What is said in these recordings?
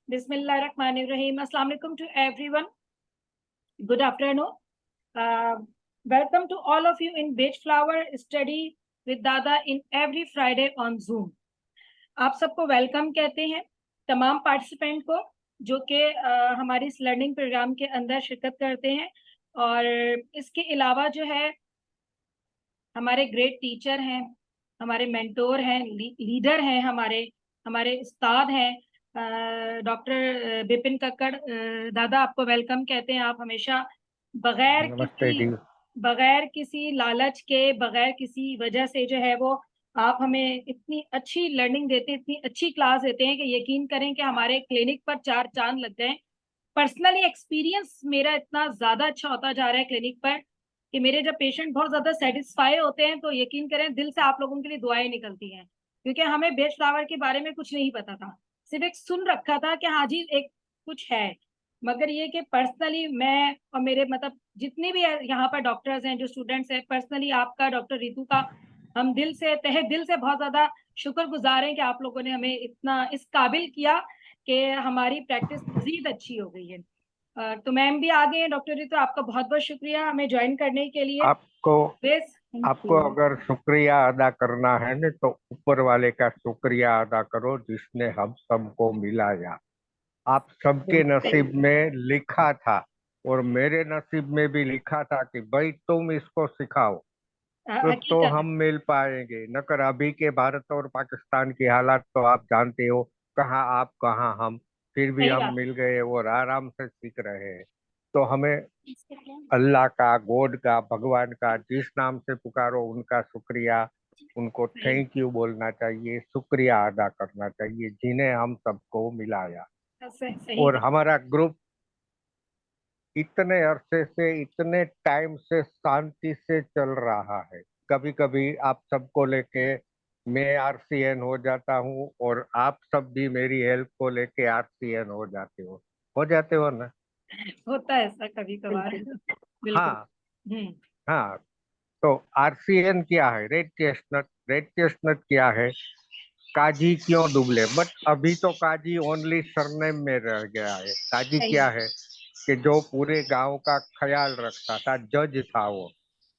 Bismillahirrahmanirrahim. Assalamu alaikum to everyone. Good afternoon. Welcome to all of you in Beige Flower Study with Dada in every Friday on Zoom. आप सबको welcome कहते हैं, तमाम participant को जो कि हमारी इस लर्निंग प्रोग्राम के अंदर शिरकत करते हैं। और इसके अलावा जो है हमारे ग्रेट टीचर हैं, हमारे मेंटोर हैं, लीडर हैं, हमारे उस्ताद हैं डॉक्टर बिपिन कक्कड़। दादा आपको वेलकम कहते हैं। आप हमेशा बगैर किसी लालच के, बगैर किसी वजह से जो है वो आप हमें इतनी अच्छी लर्निंग देते हैं, इतनी अच्छी क्लास देते हैं कि यकीन करें कि हमारे क्लिनिक पर 4 चांद लग गए। पर्सनली एक्सपीरियंस मेरा इतना ज्यादा अच्छा होता जा रहा है क्लिनिक पर कि मेरे जब पेशेंट बहुत ज्यादा सेटिस्फाई होते हैं तो यकीन करें दिल से आप लोगों के लिए दुआएं निकलती हैं, क्योंकि हमें बेज फ्लावर के बारे में कुछ नहीं पता था, सिर्फ एक सुन रखा था कि हाँ जी एक कुछ है। मगर ये कि पर्सनली मैं और मेरे मतलब जितने भी यहाँ पर डॉक्टर्स हैं, जो स्टूडेंट्स हैं, पर्सनली आपका, डॉक्टर रितु का, हम दिल से, तहे दिल से बहुत ज्यादा शुक्रगुजार हैं कि आप लोगों ने हमें इतना इस काबिल किया कि हमारी प्रैक्टिस मजीद अच्छी हो गई है। तो मैम भी आ गए हैं। डॉक्टर रितु आपका बहुत बहुत शुक्रिया हमें ज्वाइन करने के लिए। आपको अगर शुक्रिया अदा करना है ना तो ऊपर वाले का शुक्रिया अदा करो जिसने हम सबको मिलाया। आप सबके नसीब में लिखा था और मेरे नसीब में भी लिखा था कि भाई तुम इसको सिखाओ तो हम मिल पाएंगे। नकर अभी के भारत और पाकिस्तान की हालात तो आप जानते हो, कहाँ आप कहाँ हम, फिर भी हम मिल गए और आराम से सीख रहे हैं। तो हमें अल्लाह का, गॉड का, भगवान का, जिस नाम से पुकारो उनका शुक्रिया, उनको थैंक यू बोलना चाहिए, शुक्रिया अदा करना चाहिए जिन्हें हम सबको मिलाया। और हमारा ग्रुप इतने अरसे से, इतने टाइम से शांति से चल रहा है। कभी कभी आप सबको लेके मैं आरसीएन हो जाता हूँ और आप सब भी मेरी हेल्प को लेके आरसीएन हो जाते हो ना। होता है ऐसा कभी कभार। हाँ हाँ। तो आरसीएन क्या है? Red chestnut. रेड चेस्टनट क्या है? काजी क्यों दुबले? बट अभी तो काजी ओनली सरनेम में रह गया है। काजी क्या है कि जो पूरे गांव का ख्याल रखता था, जज था वो,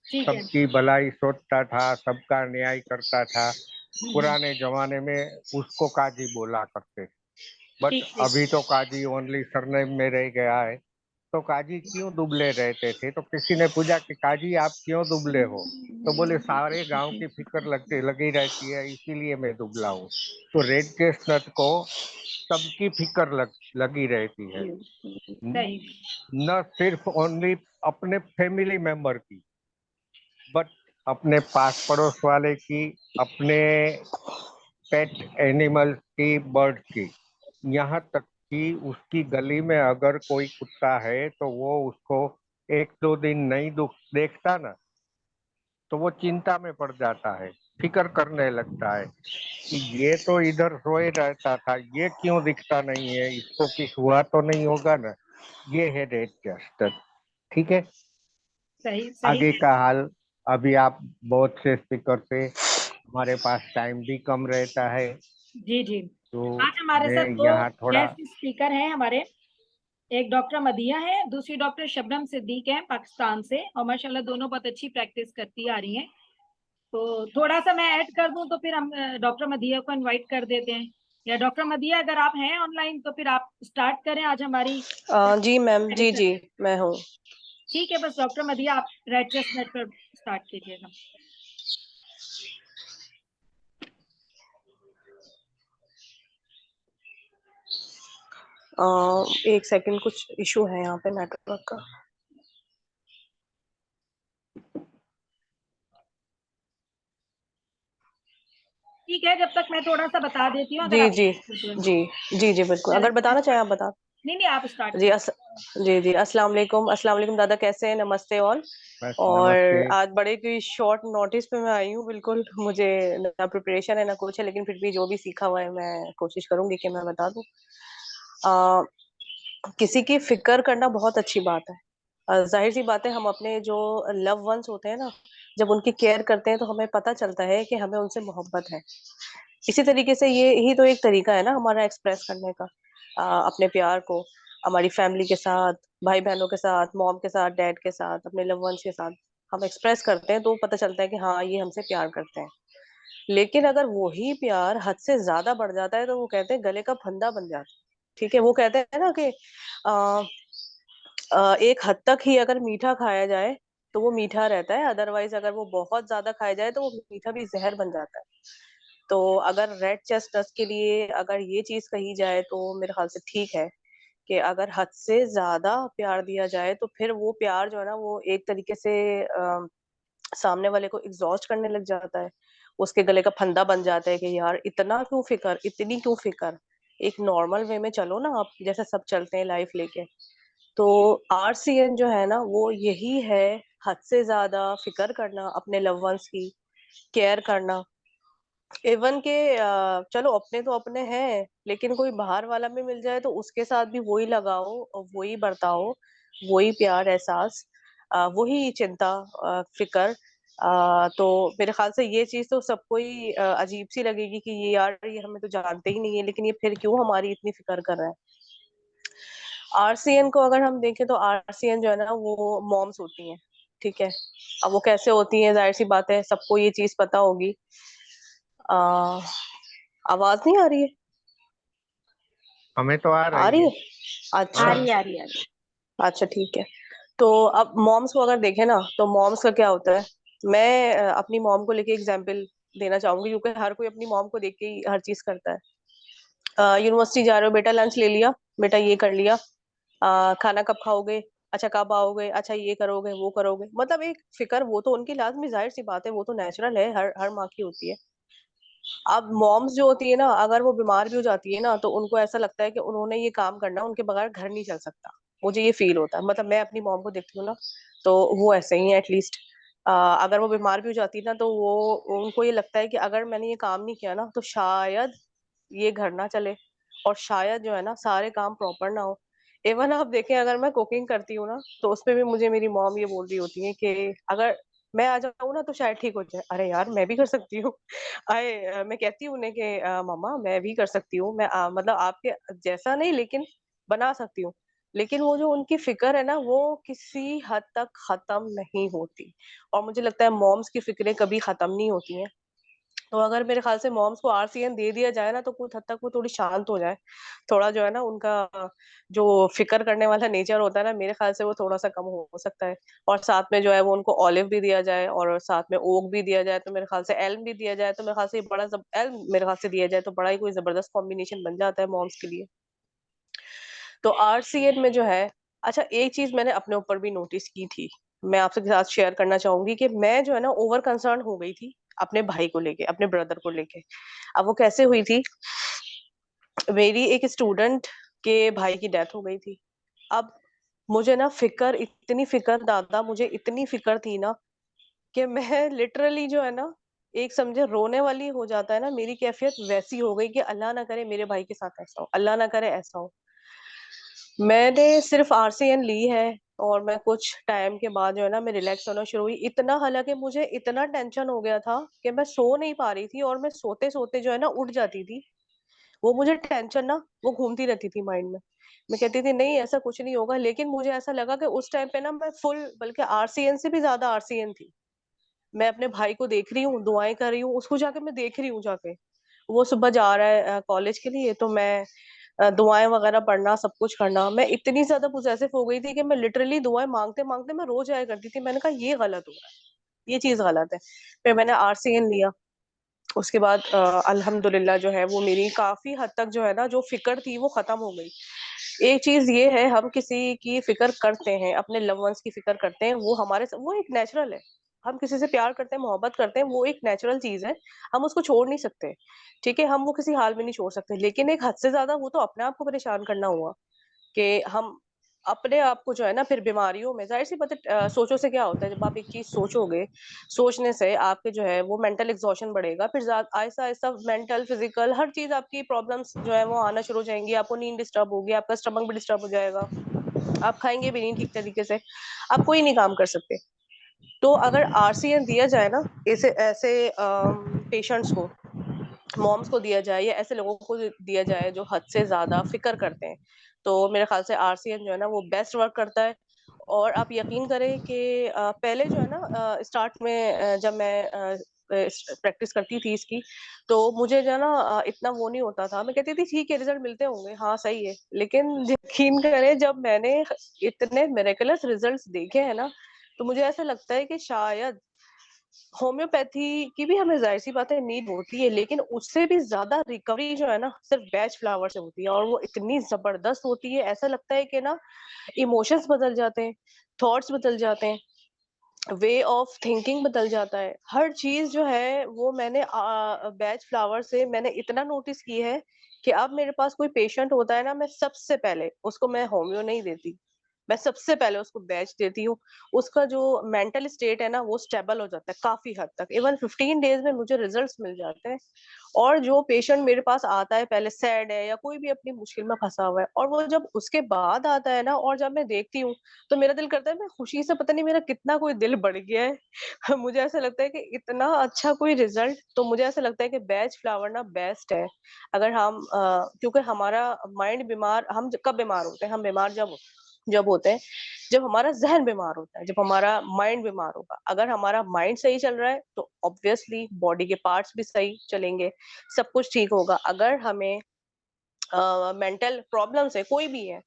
सबकी भलाई सोचता था, सबका न्याय करता था। पुराने जमाने में उसको काजी बोला करते थे। बट अभी तो काजी ओनली सरनेम में रह गया है। तो काजी क्यों दुबले रहते थे? तो किसी ने पूछा कि काजी आप क्यों दुबले हो? तो बोले सारे गांव की फिक्र लगी रहती है इसीलिए मैं दुबला हूँ। तो रेड चेस्टनट को सबकी फिक्र लगी रहती है, न सिर्फ ओनली अपने फैमिली मेंबर की, बट अपने पास पड़ोस वाले की, अपने पेट एनिमल की, बर्ड की, यहाँ तक कि उसकी गली में अगर कोई कुत्ता है तो वो उसको 1-2 दिन नहीं देखता ना तो वो चिंता में पड़ जाता है, फिक्र करने लगता है कि ये तो इधर सोए रहता था, ये क्यों दिखता नहीं है, इसको कुछ हुआ तो नहीं होगा ना। ये है रेड चेस्टनट। ठीक है, सही। आगे का हाल अभी आप बहुत से स्पीकर से, हमारे पास टाइम भी कम रहता है। जी तो आज हमारे साथ दो गेस्ट स्पीकर हैं हमारे। एक डॉक्टर मदिया है, दूसरी डॉक्टर शबनम सिद्दीक है पाकिस्तान से, और माशाल्लाह दोनों बहुत अच्छी प्रैक्टिस करती आ रही हैं। तो थोड़ा सा मैं ऐड कर दूं तो फिर हम डॉक्टर मदिया को इनवाइट कर देते हैं। या डॉक्टर मदिया अगर आप हैं ऑनलाइन तो फिर आप स्टार्ट करें आज हमारी। जी मैम, जी मैं हूँ। ठीक है, बस डॉक्टर मदिया आप रेड चेस्टनट पर स्टार्ट कीजिएगा। एक सेकंड, कुछ इशू है यहाँ पे नेटवर्क का। ठीक है, जब तक मैं थोड़ा सा बता देती हूँ। जी बिल्कुल, अगर बताना चाहें आप बता। नहीं आप स्टार्ट जी अस्सलाम वालेकुम दादा, कैसे हैं? नमस्ते ऑल। और आज बड़े ही शॉर्ट नोटिस पे मैं आई हूँ, बिल्कुल मुझे ना प्रिपरेशन है ना कुछ है, लेकिन फिर भी जो भी सीखा हुआ है मैं कोशिश करूंगी कि मैं बता दूं। किसी की फिक्र करना बहुत अच्छी बात है। जाहिर सी बात है, हम अपने जो लव वंस होते हैं ना, जब उनकी केयर करते हैं तो हमें पता चलता है कि हमें उनसे मोहब्बत है। इसी तरीके से ये ही तो एक तरीका है ना हमारा एक्सप्रेस करने का। अपने प्यार को हमारी फैमिली के साथ, भाई बहनों के साथ, मॉम के साथ, डैड के साथ, अपने लव वंस के साथ हम एक्सप्रेस करते हैं, तो पता चलता है कि हाँ ये हमसे प्यार करते हैं। लेकिन अगर वही प्यार हद से ज्यादा बढ़ जाता है तो वो कहते हैं गले का फंदा बन जाता है। ठीक है, वो कहते हैं ना कि आ, एक हद तक ही अगर मीठा खाया जाए तो वो मीठा रहता है, अदरवाइज अगर वो बहुत ज्यादा खाया जाए तो वो मीठा भी जहर बन जाता है। तो अगर रेड चेस्टनट के लिए अगर ये चीज कही जाए तो मेरे ख्याल से ठीक है कि अगर हद से ज्यादा प्यार दिया जाए तो फिर वो प्यार जो है ना वो एक तरीके से सामने वाले को एग्जॉस्ट करने लग जाता है। उसके गले का फंदा बन जाता है कि यार इतना क्यों फिकर, इतनी क्यों फिकर, एक नॉर्मल वे में चलो ना आप, जैसे सब चलते हैं लाइफ लेके। तो आरसीएन जो है ना वो यही है, हद से ज्यादा फिकर करना, अपने लव वंस की केयर करना। इवन के चलो अपने तो अपने हैं, लेकिन कोई बाहर वाला भी मिल जाए तो उसके साथ भी वही लगाओ और वही बर्ताओ, वही प्यार एहसास, वही चिंता, फिकर। तो मेरे ख्याल से ये चीज तो सबको ही अजीब सी लगेगी कि ये यार ये हमें तो जानते ही नहीं है, लेकिन ये फिर क्यों हमारी इतनी फिक्र कर रहा है। आरसीएन को अगर हम देखें तो आरसीएन जो है ना वो मॉम्स होती हैं। ठीक है, अब वो कैसे होती हैं, जाहिर सी बात है सबको ये चीज पता होगी। आ, आवाज नहीं आ रही है? हमें तो आ आ रही रही है। है। आ अच्छा। रही है, आ रही है, आ रही अच्छा ठीक है। तो अब मॉम्स को अगर देखें ना तो मॉम्स का क्या होता है, मैं अपनी मॉम को लेके एग्जांपल देना चाहूंगी, क्योंकि हर कोई अपनी मॉम को देख के ही हर चीज करता है। यूनिवर्सिटी जा रहे हो बेटा, लंच ले लिया बेटा, ये कर लिया, खाना कब खाओगे, अच्छा कब आओगे, अच्छा ये करोगे वो करोगे, मतलब एक फिक्र वो तो उनकी लाजमी जाहिर सी बात है, वो तो नेचुरल है, हर हर माँ की होती है। अब मॉम्स जो होती है ना अगर वो बीमार भी हो जाती है ना तो उनको ऐसा लगता है कि उन्होंने ये काम करना, उनके बगैर घर नहीं चल सकता। मुझे ये फील होता है, मतलब मैं अपनी मॉम को देखती हूँ ना तो वो ऐसे ही है एटलीस्ट। अगर वो बीमार भी हो जाती है ना तो वो उनको ये लगता है कि अगर मैंने ये काम नहीं किया ना तो शायद ये घर ना चले, और शायद जो है ना सारे काम प्रॉपर ना हो। इवन आप देखें अगर मैं कुकिंग करती हूँ ना तो उसपे भी मुझे मेरी मॉम ये बोल रही होती है कि अगर मैं आ जाऊँ ना तो शायद ठीक हो जाए। अरे यार मैं भी कर सकती हूँ। मैं कहती हूँ उन्हें कि मम्मा मैं भी कर सकती हूँ, मैं मतलब आपके जैसा नहीं लेकिन बना सकती हूँ। लेकिन वो जो उनकी फिक्र है ना वो किसी हद तक खत्म नहीं होती, और मुझे लगता है मॉम्स की फिक्रें कभी खत्म नहीं होती हैं। तो अगर मेरे ख्याल से मॉम्स को आरसीएन दे दिया जाए ना तो कुछ हद तक वो थोड़ी शांत हो जाए, थोड़ा जो है ना उनका जो फिक्र करने वाला नेचर होता है ना मेरे ख्याल से वो थोड़ा सा कम हो सकता है। और साथ में जो है वो उनको ऑलिव भी दिया जाए और साथ में ओक भी दिया जाए तो मेरे ख्याल से एल्म भी दिया जाए तो मेरे ख्याल से एल्म मेरे ख्याल से दिया जाए तो बड़ा ही कोई जबरदस्त कॉम्बिनेशन बन जाता है मॉम्स के लिए। तो आरसीएन में जो है, अच्छा एक चीज मैंने अपने ऊपर भी नोटिस की थी, मैं आपसे के साथ शेयर करना चाहूंगी कि मैं जो है ना ओवर कंसर्न हो गई थी अपने भाई को लेके, अपने ब्रदर को लेके। अब वो कैसे हुई थी, मेरी एक स्टूडेंट के भाई की डेथ हो गई थी। अब मुझे ना फिकर, इतनी फिकर दादा, मुझे इतनी फिकर थी ना कि मैं लिटरली जो है ना एक समझे रोने वाली हो जाता है ना, मेरी कैफियत वैसी हो गई कि अल्लाह ना करे मेरे भाई के साथ ऐसा हो, अल्लाह ना करे ऐसा हो। मैंने सिर्फ आरसीएन ली है और मैं कुछ टाइम के बाद जो है ना मैं रिलैक्स होना शुरू हुई, इतना हालांकि मुझे इतना टेंशन हो गया था कि मैं सो नहीं पा रही थी और मैं सोते सोते जो है ना उठ जाती थी। वो मुझे टेंशन ना वो घूमती रहती थी माइंड में। मैं कहती थी नहीं ऐसा कुछ नहीं होगा, लेकिन मुझे ऐसा लगा कि उस टाइम पे ना मैं फुल, बल्कि आरसीएन से भी ज्यादा आरसीएन थी। मैं अपने भाई को देख रही हूँ, दुआएं कर रही हूँ उसको, जाके मैं देख रही हूँ जाके वो सुबह जा रहा है कॉलेज के लिए, तो मैं दुआएं वगैरह पढ़ना, सब कुछ करना। मैं इतनी ज्यादा पोजेसिव हो गई थी कि मैं लिटरली दुआएं मांगते मांगते मैं रो जाया करती थी। मैंने कहा ये गलत हो रहा है, ये चीज गलत है। फिर मैंने आरसीएन लिया। उसके बाद अल्हम्दुलिल्लाह जो है वो मेरी काफी हद तक जो है ना जो फिक्र थी वो खत्म हो गई। एक चीज ये है, हम किसी की फिक्र करते हैं, अपने लव वंस की फिक्र करते हैं, वो वो एक नेचुरल है। हम किसी से प्यार करते हैं, मोहब्बत करते हैं, वो एक नेचुरल चीज है, हम उसको छोड़ नहीं सकते। ठीक है, हम वो किसी हाल में नहीं छोड़ सकते, लेकिन एक हद से ज्यादा वो तो अपने आप को परेशान करना हुआ कि हम अपने आप को जो है ना फिर बीमारियों में, जाहिर सी बात है सोचो से क्या होता है, जब आप एक चीज सोचोगे, सोचने से आपके जो है वो मेंटल एग्जॉशन बढ़ेगा, फिर आहिस्ता आहिस्ता मेंटल फिजिकल हर चीज आपकी प्रॉब्लम्स जो है वो आना शुरू हो जाएंगी, आपको नींद डिस्टर्ब होगी, आपका स्टमक भी डिस्टर्ब हो जाएगा, आप खाएंगे भी नहीं ठीक तरीके से, आप कोई नहीं काम कर सकते। तो अगर आरसीएन दिया जाए ना ऐसे ऐसे पेशेंट्स को मॉम्स को दिया जाए या ऐसे लोगों को दिया जाए जो हद से ज्यादा फिक्र करते हैं। तो मेरे ख्याल से आरसीएन जो है ना वो बेस्ट वर्क करता है। और आप यकीन करें कि पहले जो है ना स्टार्ट में जब मैं प्रैक्टिस करती थी इसकी, तो मुझे जो है ना इतना वो नहीं होता था। मैं कहती थी ठीक है रिजल्ट मिलते होंगे, हाँ सही है। लेकिन यकीन करें जब मैंने इतने मिरेकलस रिजल्ट्स देखे हैं ना, तो मुझे ऐसा लगता है कि शायद होम्योपैथी की भी हमें जाहिर सी बात है नीड होती है, लेकिन उससे भी ज्यादा रिकवरी जो है ना सिर्फ बैच फ्लावर से होती है, और वो इतनी जबरदस्त होती है। ऐसा लगता है कि ना इमोशंस बदल जाते हैं, थॉट्स बदल जाते हैं, वे ऑफ थिंकिंग बदल जाता है। हर चीज जो है वो मैंने बैच फ्लावर से मैंने इतना नोटिस की है कि अब मेरे पास कोई पेशेंट होता है ना, मैं सबसे पहले उसको मैं होम्यो नहीं देती, मैं सबसे पहले उसको बैच देती हूँ। उसका जो मेंटल स्टेट है ना वो स्टेबल हो जाता है काफी हद तक। इवन 15 डेज में मुझे रिजल्ट्स मिल जाते हैं। और जो पेशेंट मेरे पास आता है पहले सैड है या कोई भी अपनी मुश्किल में फंसा हुआ है, और वो जब उसके बाद आता है ना और जब मैं देखती हूँ, तो मेरा दिल करता है मैं खुशी से पता नहीं मेरा कितना कोई दिल बढ़ गया है। मुझे ऐसा लगता है कि इतना अच्छा कोई रिजल्ट, तो मुझे ऐसा लगता है कि बैच फ्लावर ना बेस्ट है। अगर हम क्योंकि हमारा माइंड बीमार, हम कब बीमार होते हैं, हम बीमार जब होते हैं जब हमारा ज़हन बीमार होता है, जब हमारा माइंड बीमार होगा। अगर हमारा माइंड सही चल रहा है तो ऑब्वियसली बॉडी के पार्ट्स भी सही चलेंगे, सब कुछ ठीक होगा। अगर हमें मेंटल प्रॉब्लम्स है, कोई भी है,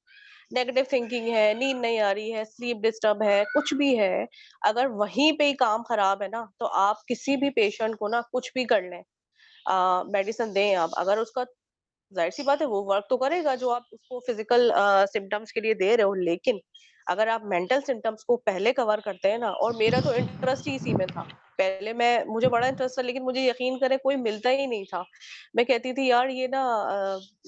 नेगेटिव थिंकिंग है, नींद नहीं आ रही है, स्लीप डिस्टर्ब है, कुछ भी है, अगर वहीं पे ही काम खराब है ना, तो आप किसी भी पेशेंट को ना कुछ भी कर लें, मेडिसिन दें आप, अगर उसका ज़ाहिर-सी बात है वो वर्क तो करेगा जो आप उसको फिजिकल सिम्पटम्स के लिए दे रहे हो, लेकिन अगर आप मेंटल सिम्पटम्स को पहले कवर करते हैं ना, और मेरा तो इंटरेस्ट ही इसी में था। पहले मुझे बड़ा इंटरेस्ट था, लेकिन मुझे यकीन करें कोई मिलता ही नहीं था। मैं कहती थी यार ये ना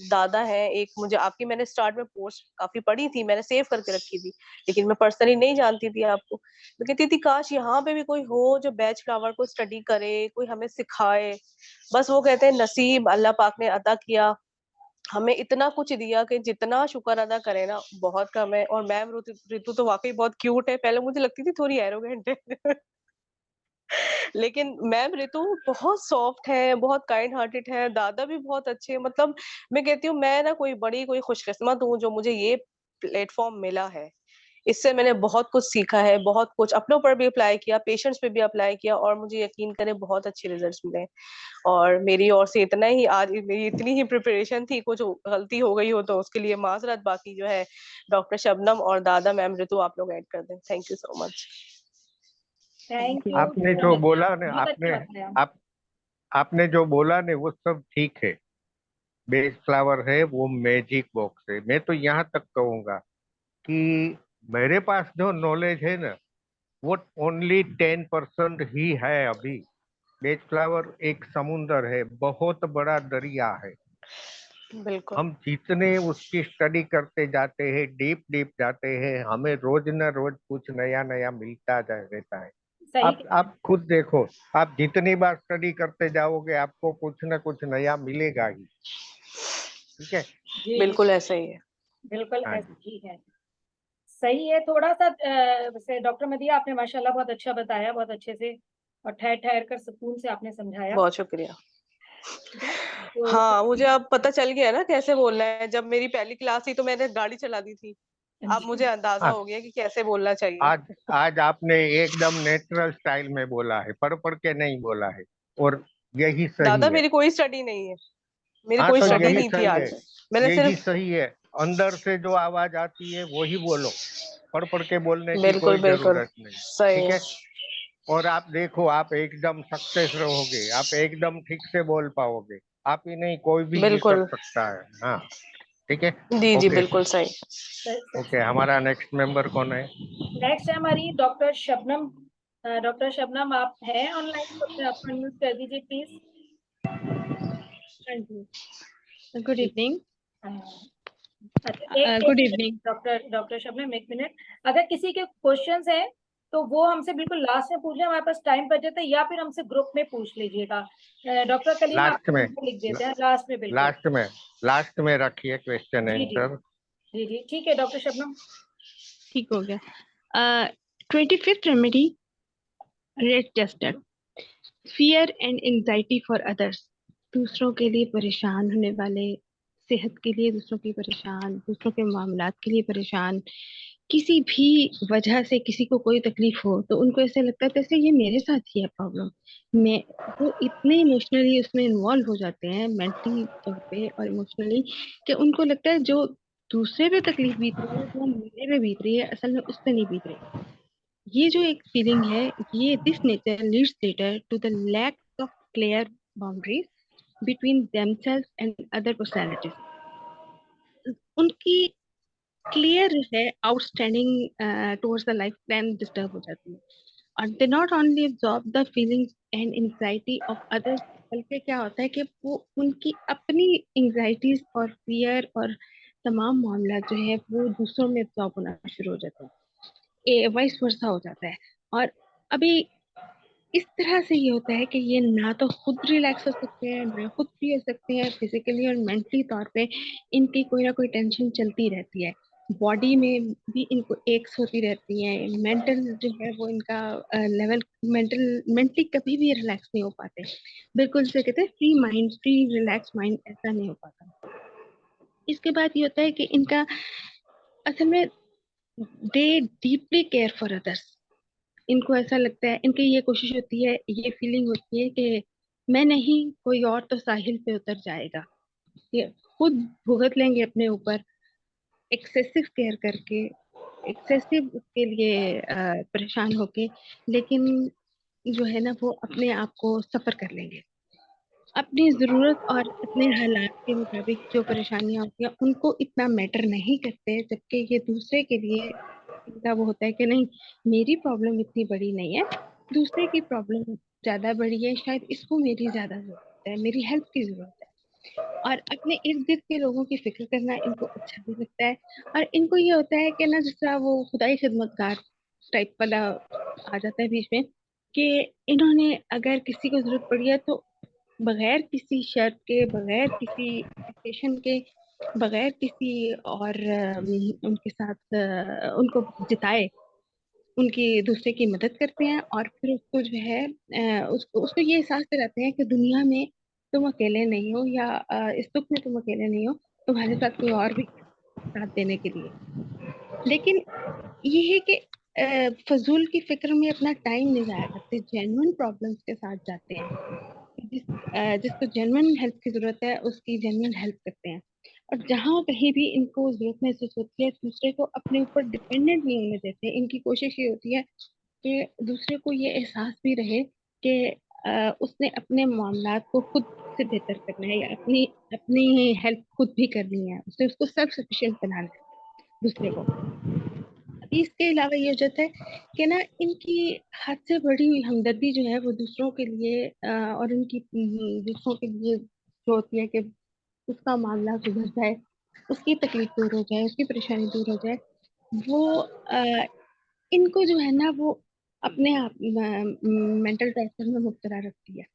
दादा है एक, मुझे आपकी मैंने स्टार्ट में पोस्ट काफ़ी पढ़ी थी, मैंने सेव करके रखी थी, लेकिन मैं पर्सनली नहीं जानती थी आपको। मैं कहती थी काश यहाँ पे भी कोई हो जो बैच फ्लावर को स्टडी करे, कोई हमें सिखाए। बस वो कहते हैं नसीब अल्लाह पाक ने अता किया, हमें इतना कुछ दिया कि जितना शुक्र अदा करें ना बहुत कम है। और मैम ऋतु तो वाकई बहुत क्यूट है, पहले मुझे लगती थी थोड़ी एरोगेंट है। लेकिन मैम ऋतु बहुत सॉफ्ट है, बहुत काइंड हार्टेड है, दादा भी बहुत अच्छे हैं। मतलब मैं कहती हूँ मैं ना कोई खुशकिस्मत हूँ जो मुझे ये प्लेटफॉर्म मिला है। इससे मैंने बहुत कुछ सीखा है, बहुत कुछ अपनों पर भी अप्लाई किया, पेशेंट्स पे भी अप्लाई किया, और मुझे यकीन करें बहुत अच्छे रिजल्ट्स मिले हैं। और मेरी ओर से इतना ही, आज मेरी इतनी ही प्रिपरेशन थी, कुछ गलती हो गई हो तो उसके लिए माजरत। बाकी जो है डॉक्टर शबनम और दादा मैम ऋतु आप लोग ऐड कर दें। Thank you so much. Thank you आपने सो जो मच, बोला ना, बहुत आपने अच्छा बताया। आप आपने जो बोला ने वो सब ठीक है। बेस फ्लावर है वो मैजिक बॉक्स है। मैं तो यहाँ तक कहूंगा कि मेरे पास जो नॉलेज है ना वो ओनली 10% ही है अभी। बेस फ्लावर एक समुंदर है, बहुत बड़ा दरिया है। बिल्कुल। हम जितने उसकी स्टडी करते जाते हैं, डीप डीप जाते हैं, हमें रोज न रोज कुछ नया नया मिलता जा रहता है। सही आप खुद देखो, आप जितनी बार स्टडी करते जाओगे आपको कुछ न कुछ नया मिलेगा ही। ठीक है। जी जी, बिल्कुल ऐसा ही है। बिल्कुल हाँ ऐसा जी। ही है। सही है। थोड़ा सा वैसे डॉक्टर मदिया आपने माशाल्लाह बहुत अच्छा बताया, बहुत अच्छे से और ठहर ठहर कर सुकून से आपने समझाया। बहुत शुक्रिया। ठीक है तो हाँ, मुझे अब पता चल गया ना कैसे बोलना है। जब मेरी पहली क्लास थी तो मैंने गाड़ी चला दी थी। अब मुझे जी अंदाजा हाँ, हो गया कि कैसे बोलना चाहिए। आज आज आपने एकदम नेचुरल स्टाइल में बोला है, पढ़ पढ़ के नहीं बोला है, और यही सही दादा है। मेरी कोई स्टडी नहीं है, मेरी हाँ कोई तो स्टडी यही नहीं थी सही है, आज। मैंने यही सिर्फ सही है। अंदर से जो आवाज आती है वही बोलो, पढ़ पढ़ के बोलने की बिल्कुल, कोई बिल्कुल, जरूरत नहीं। ठीक सही। है। और आप देखो, आप एकदम सक्सेस रहोगे, आप एकदम ठीक से बोल पाओगे। आप ही नहीं, कोई भी ये कर बिल्कुल। सकता है। हाँ। ठीक है। जी, जी, ओके। बिल्कुल सही। ओके, हमारा नेक्स्ट मेंबर कौन है? नेक्स्ट है हमारी डॉक्टर शबनम। डॉक्टर शबनम आप हैं ऑनलाइन तो अपने आप अनम्यूट कर दीजिए प्लीज। हाँ जी। गुड जी। इवनिंग। अ, अच्छा एक एक good minute evening. Doctor doctor Shabnam, एक मिनट। अगर किसी के क्वेश्चंस हैं तो वो हमसे बिल्कुल लास्ट में पूछ लें, हमारे पास टाइम बचे, या फिर हमसे ग्रुप में पूछ लीजिएगा। डॉक्टर कलीम आप लास्ट में, नंबर लिख देते हैं लास्ट में, बिल्कुल। लास्ट में, लास्ट में रखिए क्वेश्चन जी जी आंसर। जी जी, ठीक है डॉक्टर शबनम। ठीक हो गया। 25th remedy rate tested fear and anxiety for others. दूसरों के लिए परेशान होने वाले, सेहत के लिए दूसरों की परेशान, दूसरों के मामलात के लिए परेशान, किसी भी वजह से किसी को कोई तकलीफ हो तो उनको ऐसे लगता है जैसे ये मेरे साथ ही है प्रॉब्लम। मैं वो इतने इमोशनली उसमें इन्वॉल्व हो जाते हैं मेंटली तौर पे और इमोशनली, कि उनको लगता है जो दूसरे पे तकलीफ बीत रही है वो मेरे पे बीत रही है, असल में उस पे नहीं बीत रही। ये जो एक फीलिंग है, ये this nature leads later to the lack of clear boundaries between themselves and other personalities. उनकी क्लियर है outstanding towards the life plan disturb हो जाती है। और they not only absorb the feelings and anxiety of others, बल्कि क्या होता है कि वो उनकी अपनी एंजाइटीज और फियर और तमाम मामला जो है वो दूसरों में एब्जॉर्ब होना शुरू हो जाता है, वाइस वर्सा हो जाता है। और अभी इस तरह से ये होता है कि ये ना तो खुद रिलैक्स हो सकते हैं, ना खुद फ्री हो सकते हैं, फिजिकली और मेंटली तौर पे इनकी कोई ना कोई टेंशन चलती रहती है। बॉडी में भी इनको एक्स होती रहती है, मेंटल जो है वो इनका लेवल मेंटली कभी भी रिलैक्स नहीं हो पाते। बिल्कुल से कहते हैं free mind, free relax mind ऐसा नहीं हो पाता। इसके बाद ये होता है कि इनका असल में दे डीपली केयर फॉर अदर्स। इनको ऐसा लगता है, इनकी ये कोशिश होती है, ये फीलिंग होती है कि मैं नहीं कोई और तो साहिल पे उतर जाएगा। ये खुद भुगत लेंगे अपने ऊपर एक्सेसिव केयर करके, एक्सेसिव उसके लिए परेशान होके, लेकिन जो है ना वो अपने आप को सफर कर लेंगे। अपनी जरूरत और अपने हालात के मुताबिक जो परेशानियां होती हैं उनको इतना मैटर नहीं करते, जबकि ये दूसरे के लिए इनका वो होता है कि नहीं, मेरी प्रॉब्लम इतनी बड़ी नहीं है, दूसरे की प्रॉब्लम ज्यादा बड़ी है, शायद इसको मेरी ज्यादा जरूरत है, मेरी हेल्प की जरूरत है। और अपने इर्द गिर्द के लोगों की फिक्र करना इनको अच्छा भी लगता है। और इनको ये होता है कि ना, जिस तरह वो खुदाई खिदमतगार टाइप वाला आ जाता है बीच में, कि इन्होंने अगर किसी को जरूरत पड़ी है तो बगैर किसी शर्त के, बगैर किसी एक्सपेक्टेशन के, बगैर किसी और उनके साथ उनको जिताए, उनकी दूसरे की मदद करते हैं। और फिर उसको जो है उसको उसको ये एहसास दिलाते हैं कि दुनिया में तुम अकेले नहीं हो, या इस दुख में तुम अकेले नहीं हो, तुम्हारे साथ कोई और भी साथ देने के लिए। लेकिन ये है कि फजूल की फिक्र में अपना टाइम नहीं जाया करते, जेन्युइन प्रॉब्लम्स के साथ जाते हैं। जिसको जेन्युइन हेल्प की जरूरत है उसकी जेन्युइन हेल्प करते हैं। और जहाँ कहीं भी इनको जरूरत महसूस होती है, दूसरे को अपने ऊपर डिपेंडेंट नहीं होने देते। इनकी कोशिश ये होती है कि दूसरे को ये एहसास भी रहे कि उसने अपने मामलात को खुद से बेहतर करना है, या अपनी अपनी हेल्प खुद भी करनी है, उसने उसको सेल्फ सफिशिएंट बनाना है दूसरे को। अभी इसके अलावा ये हो जाता है कि ना, इनकी हद से बड़ी हुई हमदर्दी जो है वो दूसरों के लिए और उनकी दूसरों के लिए जो होती है कि उसका मामला सुधर जाए, उसकी तकलीफ दूर हो जाए, उसकी परेशानी दूर हो जाए, वो इनको जो है ना वो अपने आप मेंटल टॉर्चर में मुब्तला रखती है।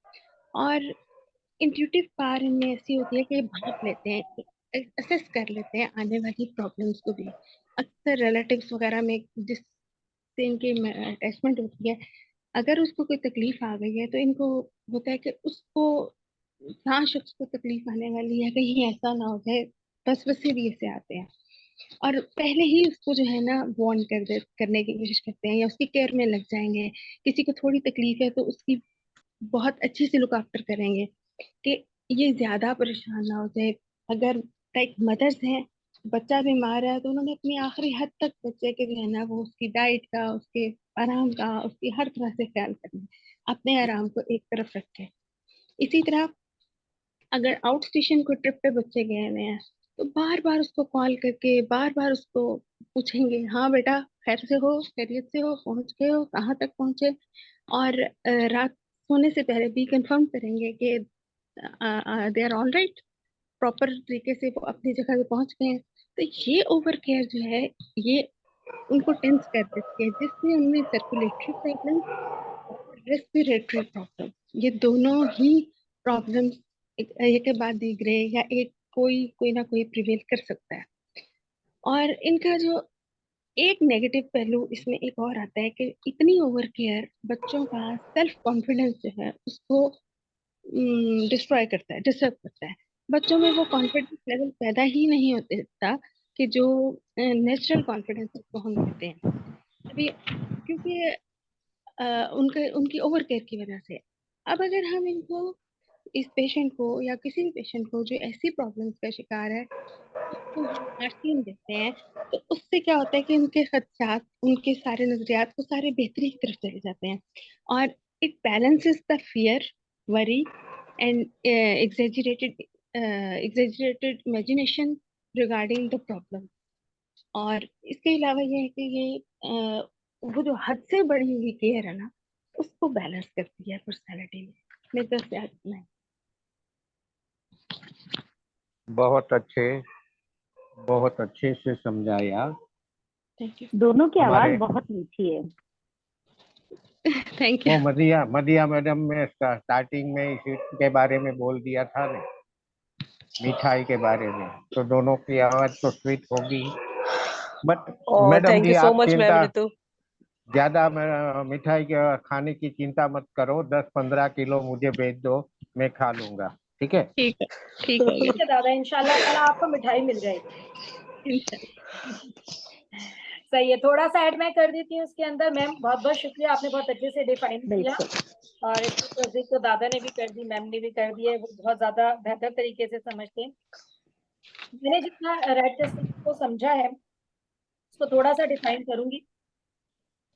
और इंट्यूटिव पावर इनमें ऐसी होती है कि ये भांप लेते हैं, असेस कर लेते हैं आने वाली प्रॉब्लम्स को भी। अक्सर रिलेटिव्स वगैरह में जिससे इनकी अटैचमेंट होती है, अगर उसको कोई तकलीफ आ गई है तो इनको होता है कि उसको, जहाँ शख्स को तकलीफ आने वाली है कहीं ऐसा ना हो जाए, बस वसी भी से आते हैं और पहले ही उसको जो है ना वार्न करने की कोशिश करते हैं, या उसकी केयर में लग जाएंगे। किसी को थोड़ी तकलीफ है तो उसकी बहुत अच्छी से लुक आफ्टर करेंगे कि ये ज्यादा परेशान ना हो जाए। अगर लाइक मदर्स हैं, बच्चा बीमार है तो उन्होंने अपनी आखिरी हद तक बच्चे के जो है ना वो उसकी डाइट का, उसके आराम का, उसकी हर तरह से ख्याल करना है, अपने आराम को एक तरफ रख के। इसी तरह अगर आउट स्टेशन को ट्रिप पे बच्चे गए हुए हैं तो बार बार उसको कॉल करके बार बार उसको पूछेंगे, हाँ बेटा खैर से हो, खैरियत से हो, पहुंच गए हो, कहाँ तक पहुंचे। और रात सोने से पहले भी कंफर्म करेंगे कि they are all right, proper तरीके से वो अपनी जगह पे पहुंच गए हैं। तो ये ओवर केयर जो है ये उनको टेंस कर देती है, जिससे उनमें सर्कुलेटरी प्रॉब्लम और रेस्पिरेटरी प्रॉब्लम, ये दोनों ही प्रॉब्लम्स एक के बाद दीगरे या एक कोई कोई ना कोई प्रिवेल कर सकता है। और इनका जो एक नेगेटिव पहलू इसमें एक और आता है कि इतनी ओवर केयर बच्चों का सेल्फ कॉन्फिडेंस जो है उसको डिस्ट्रॉय करता है, डिस्टर्ब करता है। बच्चों में वो कॉन्फिडेंस लेवल पैदा ही नहीं होता कि जो नेचुरल कॉन्फिडेंस को हम कहते हैं अभी, क्योंकि उनके उनकी ओवर केयर की वजह से। अब अगर हम इनको, इस पेशेंट को या किसी भी पेशेंट को जो ऐसी प्रॉब्लम्स का शिकार है, उसको हम आरसीएम देते हैं, तो उससे क्या होता है कि उनके खदशात, उनके सारे नजरियात वो सारे बेहतरी की तरफ चले जाते हैं। और it balances the fear, worry and exaggerated imagination regarding the problem. और इसके अलावा ये है कि ये वो जो हद से बढ़ी हुई केयर है ना, उसको बैलेंस करती है पर्सनालिटी में। मेरे तरफ से इतना है। बहुत अच्छे से समझाया। Thank you. दोनों की आवाज हमारे बहुत मीठी है। थैंक वो यू। मदिया मैडम में स्टार्टिंग में इसी के बारे में बोल दिया था ना, मिठाई के बारे में, तो दोनों की आवाज तो स्वीट होगी। बट मैडम थैंक जी यू सो आप मच मैम चिंता ऋतु। ज्यादा मिठाई के खाने की चिंता मत करो, 10-15 किलो मुझे भेज दो, मैं खा लूंगा, ठीक है। ठीक है, ठीक हो ठीक है दादा, इंशाल्लाह कल आपको मिठाई मिल जाएगी। गया। सही है, थोड़ा सा ऐड मैं कर देती हूँ उसके अंदर। मैम बहुत बहुत शुक्रिया, आपने बहुत अच्छे से डिफाइन किया। बिल्कुल। और इसकी तस्दीक तो दादा ने भी कर दी, मैम ने भी कर दी है, वो बहुत ज्यादा बेहतर तरीके से समझते हैं। मैंने जितना रेड टेस्ट को समझा है उसको थोड़ा सा डिफाइन करूंगी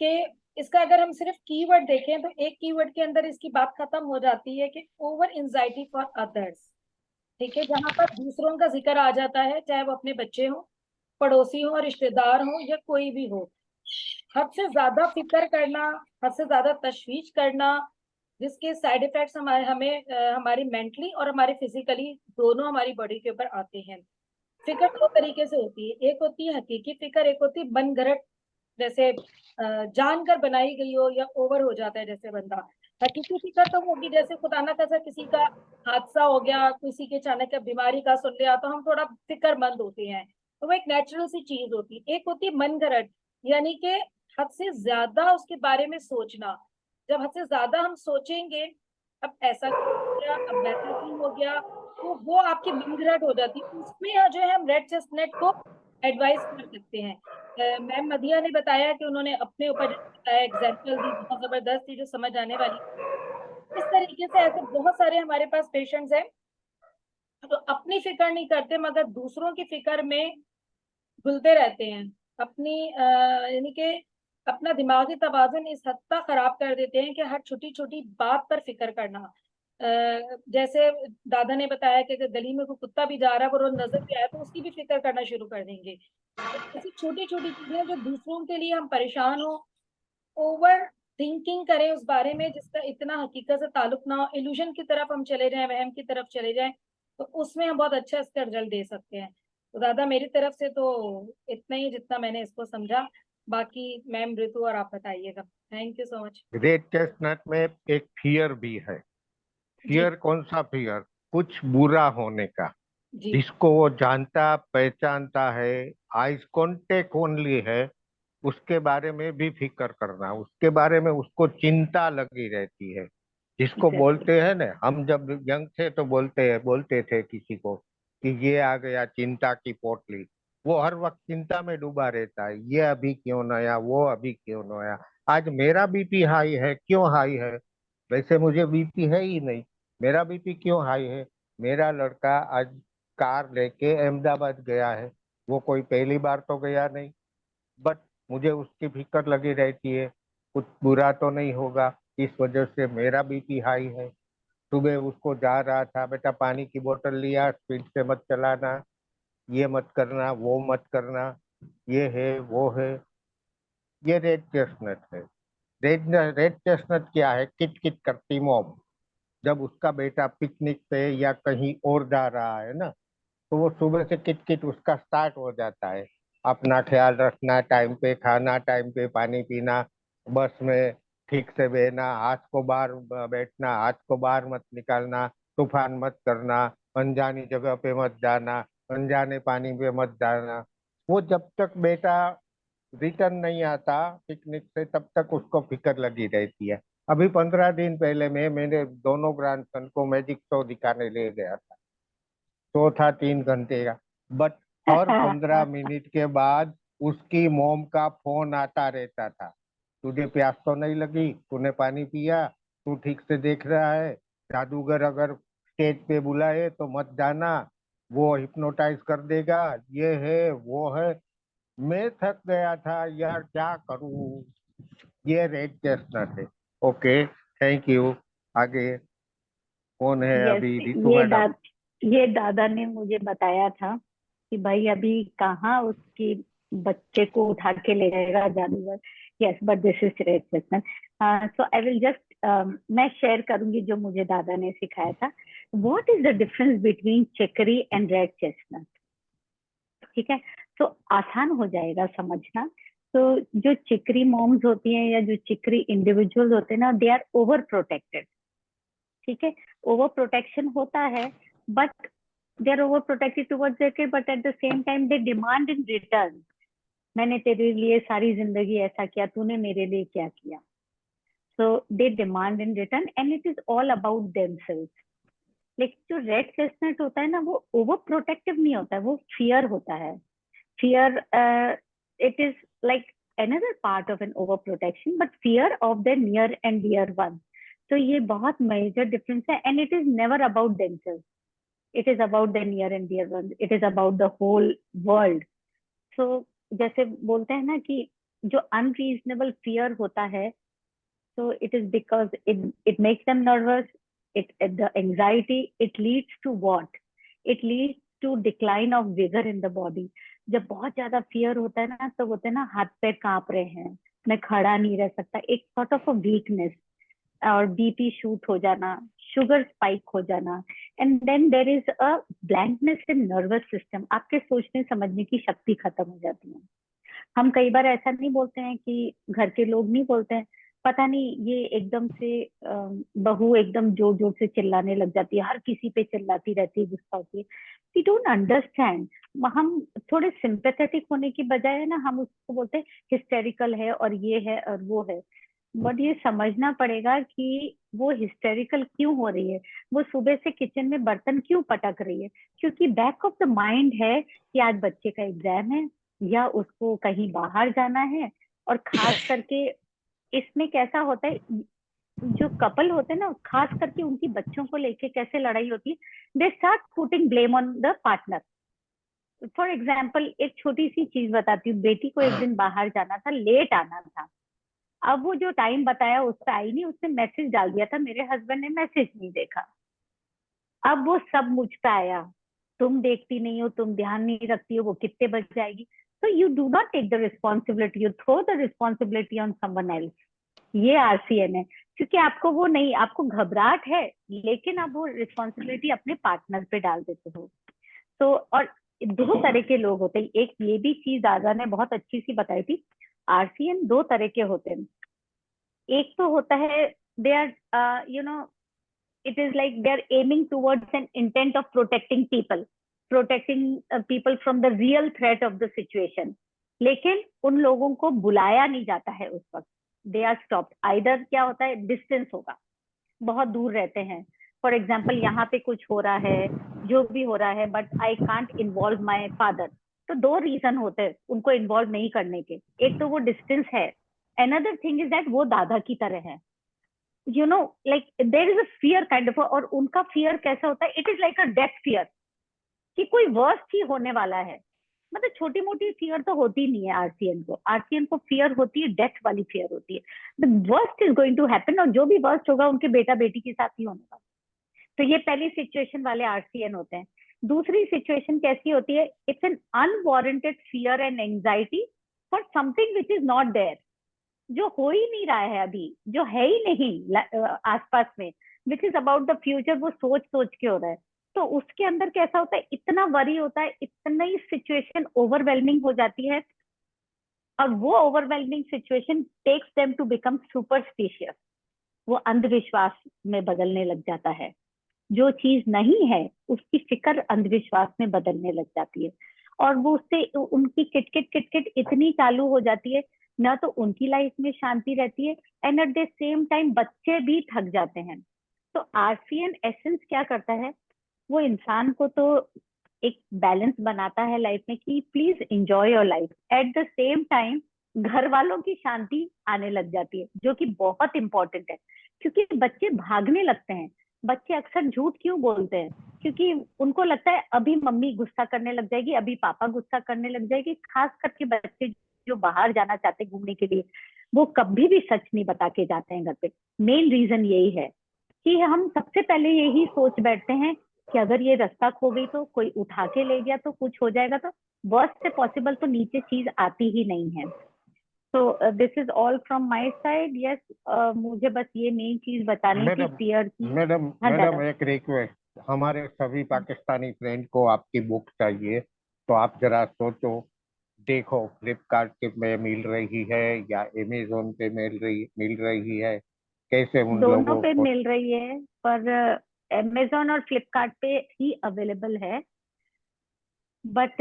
कि इसका अगर हम सिर्फ कीवर्ड देखें तो एक कीवर्ड के अंदर इसकी बात खत्म हो जाती है कि ओवर एंजाइटी फॉर अदर्स। ठीक है, जहां पर दूसरों का जिक्र आ जाता है, चाहे वो अपने बच्चे हो, पड़ोसी हो, रिश्तेदार हो, या कोई भी हो, हद से ज्यादा फिक्र करना, हद से ज्यादा तशवीश करना, जिसके साइड इफेक्ट्स हमारी मेंटली और हमारी फिजिकली दोनों हमारी बॉडी के ऊपर आते हैं। फिक्र दो तरीके से होती है, एक होती है हकीकी फिक्र, एक होती है मनगढ़ंत, जैसे जानकर बनाई गई हो या ओवर हो जाता है जैसे बंदा। हकीकी फिक्र तो होगी जैसे खुदा ना कैसा किसी का हादसा हो गया, किसी के अचानक बीमारी का सुन लिया तो हम थोड़ा फिक्रमंद होते हैं, तो वो एक नेचुरल सी चीज होती है। एक होती है मनगढ़ंत, यानी कि हद से ज्यादा उसके बारे में सोचना। जब हद से ज्यादा हम सोचेंगे, अब ऐसा क्यों हो गया, अब वैसा क्यों हो गया, तो वो आपकी मनगढ़ंत हो जाती है। उसमें जो है हम रेड चेस्टनट को एडवाइस कर सकते हैं। मैम मदिया ने बताया कि उन्होंने अपने ऊपर जैसे बताया, एग्जाम्पल दी, बहुत जबरदस्त थी, जो समझ आने वाली। इस तरीके से ऐसे बहुत सारे हमारे पास पेशेंट्स हैं तो अपनी फिक्र नहीं करते मगर दूसरों की फिक्र में घुलते रहते हैं। अपनी यानी कि अपना दिमागी तवाज़ुन इस हद तक खराब कर देते हैं कि हर छोटी छोटी बात पर फिक्र करना। जैसे दादा ने बताया कि अगर गली में कोई कुत्ता भी जा रहा है, वो रोज नजर पे आया तो उसकी भी फिक्र करना शुरू कर देंगे। तो ऐसी छोटी छोटी चीजें जो दूसरों के लिए हम परेशान हो, ओवर थिंकिंग करें उस बारे में जिसका इतना हकीकत से ताल्लुक ना हो, इल्यूजन की तरफ हम चले जाएं, वहम की तरफ चले जाएं, तो उसमें हम बहुत अच्छा इसका रिजल्ट दे सकते हैं। तो दादा मेरी तरफ से तो इतना ही जितना मैंने इसको समझा। बाकी मैम ऋतु और आप बताइएगा। Thank you so much. Red chestnut में एक फियर भी है। जी फियर कौन सा फियर? कुछ बुरा होने का, जी जिसको वो जानता पहचानता है, आइज कांटेक्ट ओनली है, उसके बारे में भी फिक्र करना, उसके बारे में उसको चिंता लगी रहती है। जिसको एग्जैक्टली। बोलते हैं ना, हम जब यंग थे तो बोलते थे किसी को कि ये आ गया चिंता की पोटली। वो हर वक्त चिंता में डूबा रहता है, ये अभी क्यों नया, वो अभी क्यों नया, आज मेरा बीपी हाई है, क्यों हाई है? वैसे मुझे बीपी है ही नहीं, मेरा बीपी क्यों हाई है? मेरा लड़का आज कार लेके अहमदाबाद गया है, वो कोई पहली बार तो गया नहीं, बट मुझे उसकी फिक्र लगी रहती है, कुछ बुरा तो नहीं होगा, इस वजह से मेरा बीपी हाई है। सुबह उसको जा रहा था, बेटा पानी की बोतल लिया, स्पीड से मत चलाना, ये मत करना, वो मत करना, ये है वो है। ये रेड चेस्टनट है। रेड चेस्टनट क्या है? किट किट करती मॉम। जब उसका बेटा पिकनिक पे या कहीं और जा रहा है ना, तो वो सुबह से किट किट उसका स्टार्ट हो जाता है। अपना ख्याल रखना, टाइम पे खाना, टाइम पे पानी पीना, बस में ठीक से बहना, हाथ को बाहर बैठना, हाथ को बाहर मत निकालना, तूफान मत करना, अनजानी जगह पे मत जाना, अनजाने पानी पे मत जाना। वो जब तक बेटा रिटर्न नहीं आता पिकनिक से, तब तक उसको फिक्र लगी रहती है। अभी 15 दिन पहले मैंने दोनों ग्रैंडसन को मैजिक शो दिखाने ले गया था। शो था 3 घंटे का, बट हर 15 मिनट के बाद उसकी मोम का फोन आता रहता था। तुझे प्यास तो नहीं लगी, तूने पानी पिया, तू ठीक से देख रहा है, जादूगर अगर स्टेज पे बुलाए तो मत जाना, वो हिप्नोटाइज कर देगा, ये है वो है। मैं थक गया था यार, क्या करूं। ये रेड चेस्टनट है। Okay, thank you. आगे कौन है यस, अभी? रितु मैडम। ये दादा ने मुझे बताया था कि भाई अभी कहाँ उसकी बच्चे को उठा के ले जाएगा जादूगर। Yes, but this is red chestnut. So I will just, मैं शेयर करूंगी जो मुझे दादा ने सिखाया था। What is the difference between chicory and red chestnut? ठीक है, तो आसान हो जाएगा समझना। तो जो चिकरी मॉम्स होती हैं या जो चिकरी इंडिविजुअल्स होते हैं ना, दे आर ओवर प्रोटेक्टेड। ठीक है, ओवर प्रोटेक्शन होता है, but they are over protected towards their kid, but at the same time they demand in return, मैंने तेरे लिए सारी जिंदगी ऐसा किया, तूने मेरे लिए क्या किया। So they demand in return and it is all about themselves. लेकिन जो रेड चेस्टनट होता है ना, वो ओवर प्रोटेक्टिव नहीं होता है, वो फियर होता है। Fear, it is like another part of an overprotection, but fear of the near and dear one. तो ये बहुत मेजर डिफरेंस है, and it is never about themselves, it is about the near and dear ones, it is about the whole world. So जैसे बोलते हैं ना कि जो unreasonable fear होता है, so it is because it makes them nervous, the anxiety, it leads to what? It leads to decline of vigor in the body. जब बहुत ज्यादा फियर होता है ना, तो होते हैं ना हाथ पैर कांप रहे हैं, मैं खड़ा नहीं रह सकता, एक सॉर्ट ऑफ अ वीकनेस, और बीपी शूट हो जाना, शुगर स्पाइक हो जाना, and then there is a blankness in nervous system, आपके सोचने समझने की शक्ति खत्म हो जाती है। हम कई बार ऐसा नहीं बोलते हैं कि घर के लोग नहीं बोलते हैं, पता नहीं ये एकदम से बहू एकदम जोर जोर से चिल्लाने लग जाती है, हर किसी पे चिल्लाती रहती है, गुस्सा होती है। We don't understand. हम थोड़े सिंपेथेटिक होने की बजाय है ना, हम उसको बोलते हैं हिस्टेरिकल है और ये है और वो है। बट ये समझना पड़ेगा कि वो हिस्टेरिकल क्यों हो रही है, वो सुबह से किचन में बर्तन क्यों पटक रही है, क्योंकि बैक ऑफ द माइंड है कि आज बच्चे का एग्जाम है या उसको कहीं बाहर जाना है। और खास करके इसमें कैसा होता है, जो कपल होते हैं ना, खास करके उनकी बच्चों को लेके कैसे लड़ाई होती है, they start putting blame on the partner. For example एक छोटी सी चीज बताती हूँ, बेटी को एक दिन बाहर जाना था, लेट आना था। अब वो जो टाइम बताया उस पर आई नहीं, उसने मैसेज डाल दिया था, मेरे हस्बैंड ने मैसेज नहीं देखा। अब वो सब मुझ पे आया, तुम देखती नहीं हो, तुम ध्यान नहीं रखती हो, वो कितने बज जाएगी। तो you do not take the responsibility, you throw the responsibility on someone else. ये आरसीएन है, क्योंकि आपको वो नहीं, आपको घबराहट है, लेकिन आप वो रिस्पॉन्सिबिलिटी अपने पार्टनर पे डाल देते हो। तो और दो तरह के लोग होते हैं, एक ये भी चीज दादा ने बहुत अच्छी सी बताई थी, आरसीएन दो तरह के होते हैं। एक तो होता है they are you know, it is like they are aiming towards an intent of protecting people from the real threat of the situation. लेकिन उन लोगों को बुलाया नहीं जाता है उस वक्त, they are stopped। either क्या होता है, डिस्टेंस होगा, बहुत दूर रहते हैं। फॉर एग्जाम्पल यहाँ पे कुछ हो रहा है, जो भी हो रहा है, but I can't involve my father. तो दो रीजन होते हैं उनको इन्वॉल्व नहीं करने के, एक तो वो डिस्टेंस है, अनदर थिंग इज दैट वो दादा की तरह है, you know, like there is a fear kind of. और उनका फियर कैसा होता है, it is like a death fear, कि कोई वर्स्ट ही होने वाला है। मतलब छोटी मोटी फियर तो होती नहीं है आरसीएन को, आरसीएन को फियर होती है, डेथ वाली फियर होती है, the worst is going to happen, और जो भी वर्स्ट होगा उनके बेटा बेटी के साथ ही होने वाला। तो ये पहली सिचुएशन वाले आरसीएन होते हैं। दूसरी सिचुएशन कैसी होती है, it's an unwarranted fear and anxiety for something which is not there, जो हो ही नहीं रहा है अभी, जो है ही नहीं आसपास में, which is about the future, वो सोच सोच के हो रहा है। तो उसके अंदर कैसा होता है, इतना वरी होता है, इतना ही सिचुएशन ओवरवेलमिंग हो जाती है, और वो overwhelming situation takes them to become superstitious, वो अंधविश्वास में बदलने लग जाता है। जो चीज नहीं है उसकी फिक्र अंधविश्वास में बदलने लग जाती है, और वो उससे उनकी किटकिट किटकिट इतनी चालू हो जाती है ना तो उनकी लाइफ में शांति रहती है, and eight the same time बच्चे भी थक जाते हैं। तो आरसीएन एसेंस क्या करता है, वो इंसान को तो एक बैलेंस बनाता है लाइफ में कि please enjoy your life, eight the same time घर वालों की शांति आने लग जाती है, जो कि बहुत इंपॉर्टेंट है। क्योंकि बच्चे भागने लगते हैं, बच्चे अक्सर झूठ क्यों बोलते हैं, क्योंकि उनको लगता है अभी मम्मी गुस्सा करने लग जाएगी, अभी पापा गुस्सा करने लग जाएगी। खास करके बच्चे जो बाहर जाना चाहते हैं घूमने के लिए, वो कभी भी सच नहीं बता के जाते हैं घर पे। मेन रीजन यही है कि हम सबसे पहले यही सोच बैठते हैं कि अगर ये रास्ता खो गई तो, कोई उठा के ले गया तो, कुछ हो जाएगा तो, वर्स्ट से पॉसिबल तो नीचे चीज आती ही नहीं है। तो this is all from my side. Yes, मुझे बस ये मेन चीज बतानी थी फियर की। मैडम हाँ मैडम दादा। एक रिक्वेस्ट, हमारे सभी पाकिस्तानी फ्रेंड को आपकी बुक चाहिए, तो आप जरा सोचो, देखो फ्लिपकार्ट पे में मिल रही है या अमेजोन पे मिल रही है, कैसे उन दोनों लोगों पे को। मिल रही है, पर अमेजोन और फ्लिपकार्ट पे ही अवेलेबल है। बट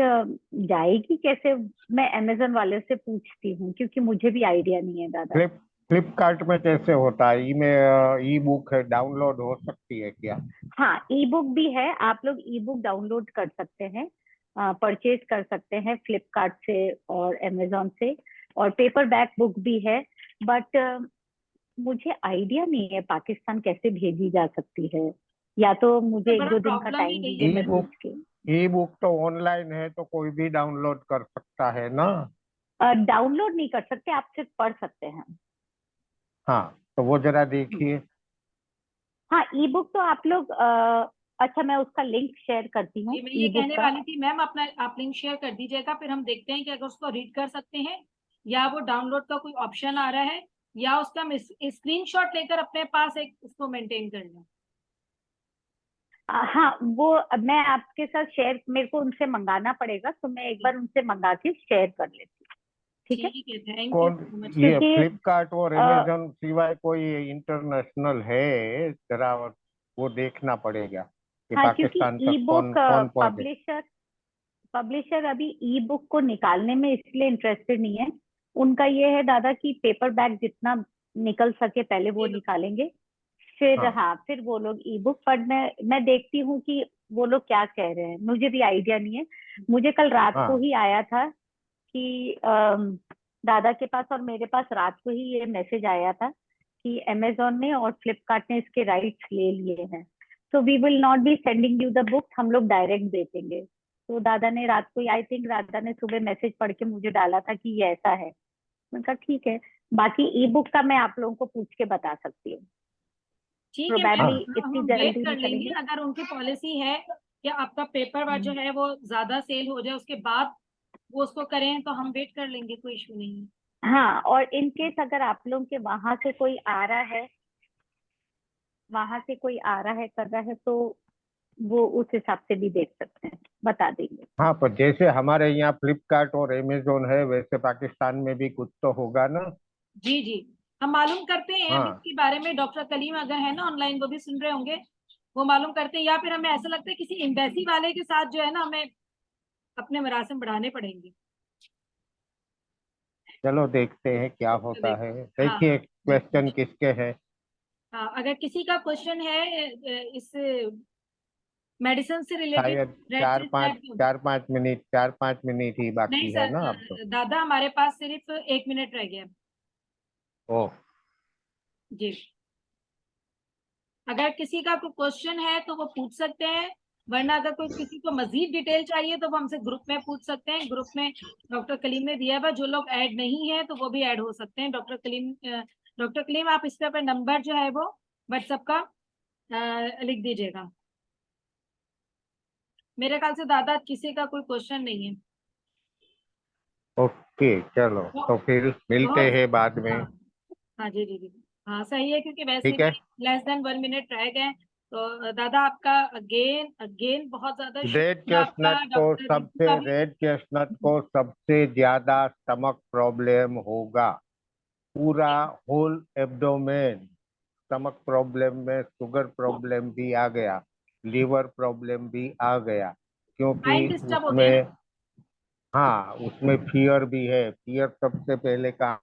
जाएगी कैसे, मैं अमेजोन वाले से पूछती हूँ, क्योंकि मुझे भी आइडिया नहीं है दादा। फ्लिपकार्ट में कैसे होता है, ई में ई बुक डाउनलोड हो सकती है क्या? हाँ, ई बुक भी है, आप लोग ई बुक डाउनलोड कर सकते हैं, परचेज कर सकते हैं फ्लिपकार्ट से और अमेजोन से, और पेपर बैक बुक भी है। बट मुझे आइडिया नहीं है पाकिस्तान कैसे भेजी जा सकती है, या तो मुझे एक बड़ा दो दिन का प्रॉब्लम ही टाइम नहीं दीजिए, है ई मैं मैम। बुक पूछ के। ई बुक तो ऑनलाइन है, तो कोई भी डाउनलोड कर सकता है ना? डाउनलोड नहीं कर सकते, आप सिर्फ पढ़ सकते हैं। हाँ, तो वो जरा हम्म। देखिए। हाँ, ई बुक तो आप लोग अच्छा, मैं उसका लिंक शेयर करती हूँ जी मैं ई ये बुक कहने का। वाली थी मैम, अपना आप लिंक शेयर कर दीजिएगा, फिर हम देखते हैं कि अगर उसको रीड कर सकते हैं या वो डाउनलोड का कोई ऑप्शन आ रहा है, या उसका हम स्क्रीनशॉट लेकर अपने पास एक उसको मेंटेन कर लें। हाँ, वो अब मैं आपके साथ शेयर, मेरे को उनसे मंगाना पड़ेगा, तो मैं एक बार उनसे मंगा के शेयर कर लेती हूँ। ठीक है, ठीक है, थैंक यू कौन? So much. ये क्योंकि फ्लिपकार्ट और अमेजन सिवाय कोई इंटरनेशनल है जरा, वो देखना पड़ेगा कि हाँ, क्योंकि पाकिस्तान ई तक कौन बुक कौन पहुंचे। पब्लिशर पब्लिशर अभी ई बुक को निकालने में इसलिए इंटरेस्टेड नहीं है। उनका ये है दादा कि पेपर बैग जितना निकल सके पहले वो ये लो। निकालेंगे, फिर हाँ हाँ, फिर वो लोग ई बुक। पर मैं देखती हूँ कि वो लोग क्या कह रहे हैं, मुझे भी आइडिया नहीं है। मुझे कल रात को हाँ ही आया था कि दादा के पास और मेरे पास रात को ही ये मैसेज आया था कि अमेजोन ने और फ्लिपकार्ट ने इसके राइट्स ले लिए हैं, तो we will not be sending you the book, हम लोग डायरेक्ट बेचेंगे। तो दादा ने रात को, आई थिंक दादा ने सुबह मैसेज पढ़ के मुझे डाला था कि ये ऐसा है। मैंने कहा ठीक है, बाकी ई बुक का मैं आप लोगों को पूछ के बता सकती हूँ। ठीक है मैम, प्रोबेबली हाँ इतनी हम वेट जल्दी कर नहीं लेंगे, करेंगे। अगर उनकी पॉलिसी है कि आपका पेपर वर्क जो है वो ज्यादा सेल हो जाए उसके बाद वो उसको करें, तो हम वेट कर लेंगे, कोई इशू नहीं है। हाँ, और इन केस अगर आप लोगों के वहां से कोई आ रहा है, कर रहा है, तो वो उस हिसाब से भी देख सकते हैं, बता देंगे। हाँ, पर जैसे हमारे यहाँ फ्लिपकार्ट और अमेजोन है, वैसे पाकिस्तान में भी कुछ तो होगा ना? जी जी, हम मालूम करते हैं अभी हाँ इसके बारे में। डॉक्टर कलीम अगर है ना ऑनलाइन, वो भी सुन रहे होंगे, वो मालूम करते हैं, या फिर हमें ऐसा लगता है किसी एम्बेसी वाले के साथ जो है ना, हमें अपने मरासिम बढ़ाने पड़ेंगे। चलो देखते हैं क्या तो होता है। हाँ देखिए जी क्वेश्चन किसके हैं। हाँ, अगर किसी का क्वेश्चन है इस मेडिसिन से रिलेटेड, शायद रेड चिली स्नैप। चार पाँच मिनट ही नहीं बाकी है सर, ना अब तो। दादा हमारे पास सिर्फ 1 मिनट रह गया। ओह, जी, अगर किसी का कोई क्वेश्चन है तो वो पूछ सकते हैं, वरना अगर कोई किसी को मजीद डिटेल चाहिए तो वो हमसे ग्रुप में पूछ सकते हैं। ग्रुप में डॉक्टर कलीम ने दिया हुआ, जो लोग ऐड नहीं है तो वो भी ऐड हो सकते हैं। डॉक्टर कलीम आप इस पे नंबर जो है वो व्हाट्सएप का लिख दीजिएगा। मेरे ख्याल से दादा किसी का कोई क्वेश्चन नहीं है। ओके, चलो तो फिर मिलते बहुत, हैं बाद में। हाँ हाँ जी जी जी, हाँ सही है, क्योंकि वैसे ठीक भी है। लेस देन 1 मिनट रह गए। तो दादा आपका अगेन अगेन बहुत ज्यादा रेड शुक्रिया आपका, चेस्टनट को डॉक्टर दीपू सबसे का भी। रेड चेस्टनट को सबसे ज्यादा स्टमक प्रॉब्लम होगा, पूरा होल एब्डोमेन। स्टमक प्रॉब्लम में शुगर प्रॉब्लम भी आ गया, लीवर प्रॉब्लम भी आ गया, क्योंकि माइंड डिस्टर्ब होते हैं ना। उसमें, हाँ उसमें फियर भी है। फियर सबसे पहले काम